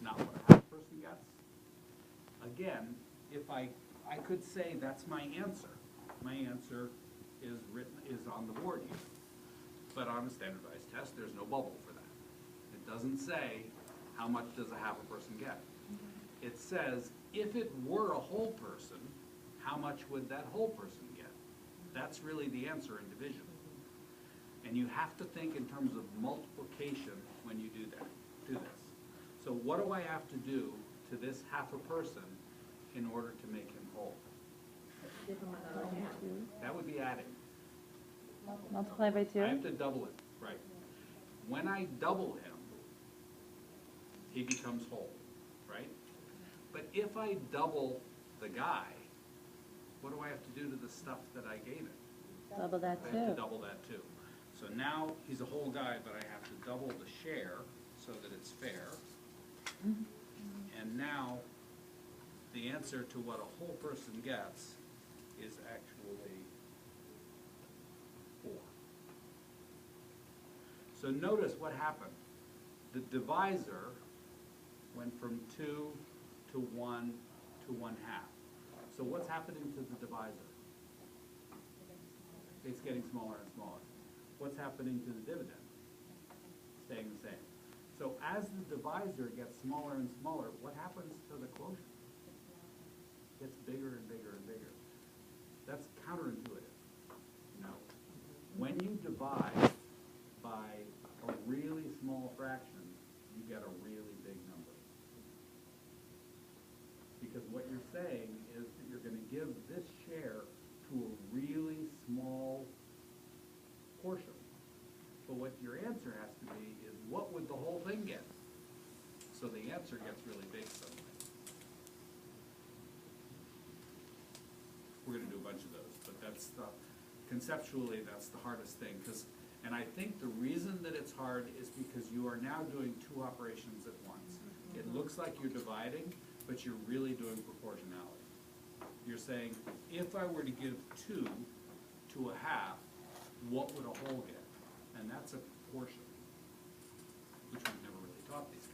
not what a half person gets. Again, if I could say that's my answer. My answer is on the board here. But on a standardized test, there's no bubble for that. It doesn't say how much does a half a person get. It says if it were a whole person, how much would that whole person get? That's really the answer in division. And you have to think in terms of multiplication when you do this. So what do I have to do to this half a person in order to make him whole? Give them another half. That would be adding. Multiply by 2? I have to double it, right. When I double him, he becomes whole, right? But if I double the guy, what do I have to do to the stuff that I gave him? Double that I have to too. double that too. So now he's a whole guy, but I have to double the share so that it's fair. And now the answer to what a whole person gets is actually 4. So notice what happened. The divisor went from 2 to 1 to 1/2. So what's happening to the divisor? It's getting smaller and smaller. What's happening to the dividend? Staying the same. So as the divisor gets smaller and smaller, what happens to the quotient? It gets bigger and bigger and bigger. That's counterintuitive. You know, when you divide by a really small fraction, you get a really big number. Because what you're saying is that you're going to give this share to a really small portion. But what your answer has to be is what would the whole thing get? So the answer gets really big suddenly. We're going to do a bunch of those, but conceptually that's the hardest thing. And I think the reason that it's hard is because you are now doing 2 operations at once. It looks like you're dividing, but you're really doing proportionality. You're saying, if I were to give 2 to a half, what would a whole get? And that's a proportion, which we've never really taught these